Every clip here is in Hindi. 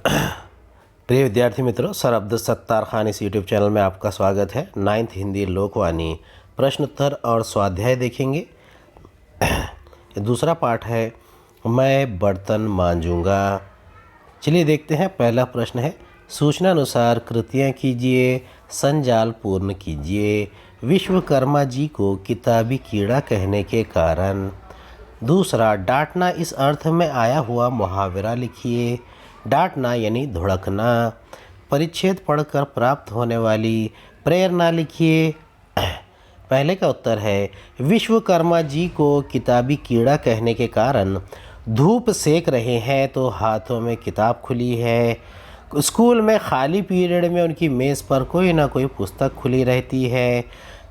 प्रिय विद्यार्थी मित्रों, सर अब्दुल सत्तार खान इस यूट्यूब चैनल में आपका स्वागत है। 9th हिंदी लोकवाणी प्रश्नोत्तर और स्वाध्याय देखेंगे। दूसरा पाठ है मैं बर्तन मांजूंगा। चलिए देखते हैं। पहला प्रश्न है सूचनानुसार कृतियाँ कीजिए, संजाल पूर्ण कीजिए। विश्वकर्मा जी को किताबी कीड़ा कहने के कारण। दूसरा, डांटना इस अर्थ में आया हुआ मुहावरा लिखिए। डांटना यानी धुड़कना। परिच्छेद पढ़कर प्राप्त होने वाली प्रेरणा लिखिए। पहले का उत्तर है विश्वकर्मा जी को किताबी कीड़ा कहने के कारण धूप सेक रहे हैं तो हाथों में किताब खुली है। स्कूल में खाली पीरियड में उनकी मेज़ पर कोई ना कोई पुस्तक खुली रहती है।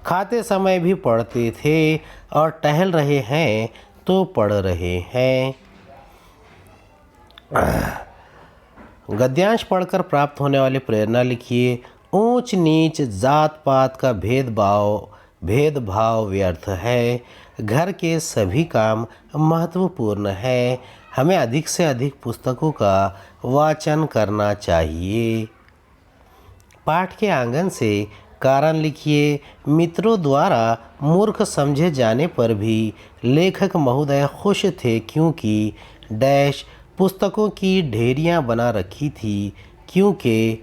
खाते समय भी पढ़ते थे और टहल रहे हैं तो पढ़ रहे हैं। गद्यांश पढ़कर प्राप्त होने वाली प्रेरणा लिखिए। ऊंच नीच जात पात का भेदभाव व्यर्थ है। घर के सभी काम महत्वपूर्ण है। हमें अधिक से अधिक पुस्तकों का वाचन करना चाहिए। पाठ के आंगन से कारण लिखिए। मित्रों द्वारा मूर्ख समझे जाने पर भी लेखक महोदय खुश थे क्योंकि डैश पुस्तकों की ढेरियां बना रखी थी। क्योंकि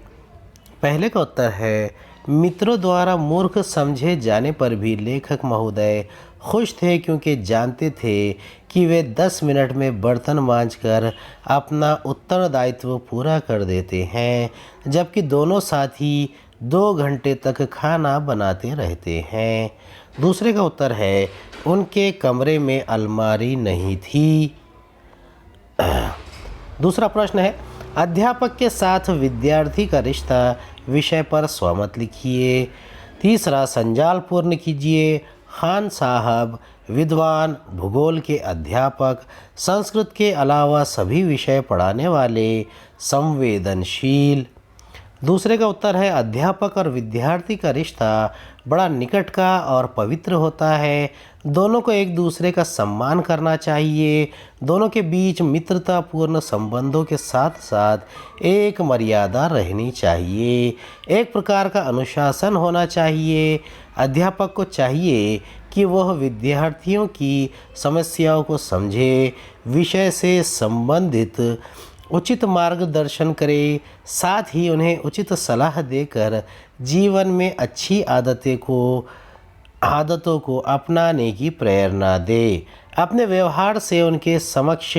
पहले का उत्तर है मित्रों द्वारा मूर्ख समझे जाने पर भी लेखक महोदय खुश थे क्योंकि जानते थे कि वे 10 मिनट में बर्तन मांजकर अपना उत्तरदायित्व पूरा कर देते हैं, जबकि दोनों साथी 2 घंटे तक खाना बनाते रहते हैं। दूसरे का उत्तर है उनके कमरे में अलमारी नहीं थी। दूसरा प्रश्न है अध्यापक के साथ विद्यार्थी का रिश्ता विषय पर स्वमत लिखिए। तीसरा, संजाल पूर्ण कीजिए। खान साहब विद्वान, भूगोल के अध्यापक, संस्कृत के अलावा सभी विषय पढ़ाने वाले, संवेदनशील। दूसरे का उत्तर है अध्यापक और विद्यार्थी का रिश्ता बड़ा निकट का और पवित्र होता है। दोनों को एक दूसरे का सम्मान करना चाहिए। दोनों के बीच मित्रतापूर्ण संबंधों के साथ साथ एक मर्यादा रहनी चाहिए। एक प्रकार का अनुशासन होना चाहिए। अध्यापक को चाहिए कि वह विद्यार्थियों की समस्याओं को समझे, विषय से संबंधित उचित मार्गदर्शन करे, साथ ही उन्हें उचित सलाह देकर जीवन में अच्छी आदतों को अपनाने की प्रेरणा दे। अपने व्यवहार से उनके समक्ष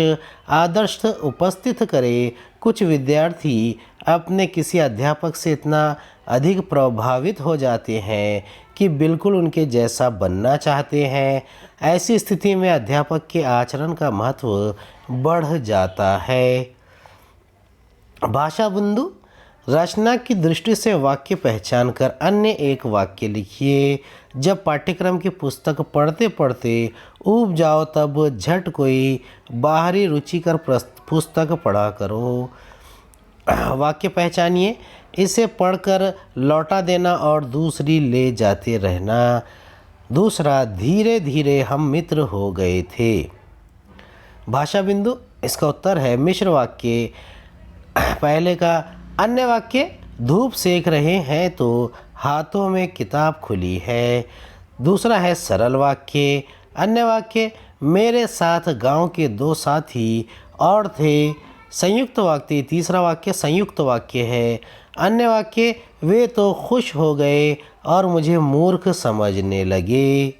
आदर्श उपस्थित करे। कुछ विद्यार्थी अपने किसी अध्यापक से इतना अधिक प्रभावित हो जाते हैं कि बिल्कुल उनके जैसा बनना चाहते हैं। ऐसी स्थिति में अध्यापक के आचरण का महत्व बढ़ जाता है। भाषा बिंदु। रचना की दृष्टि से वाक्य पहचान कर अन्य एक वाक्य लिखिए। जब पाठ्यक्रम की पुस्तक पढ़ते पढ़ते ऊब जाओ तब झट कोई बाहरी रुचिकर पुस्तक पढ़ा करो। वाक्य पहचानिए। इसे पढ़कर लौटा देना और दूसरी ले जाते रहना। दूसरा, धीरे धीरे हम मित्र हो गए थे। भाषा बिंदु। इसका उत्तर है मिश्र वाक्य। पहले का अन्य वाक्य धूप सेक रहे हैं तो हाथों में किताब खुली है। दूसरा है सरल वाक्य। अन्य वाक्य मेरे साथ गांव के 2 साथी और थे। संयुक्त वाक्य। तीसरा वाक्य संयुक्त वाक्य है। अन्य वाक्य वे तो खुश हो गए और मुझे मूर्ख समझने लगे।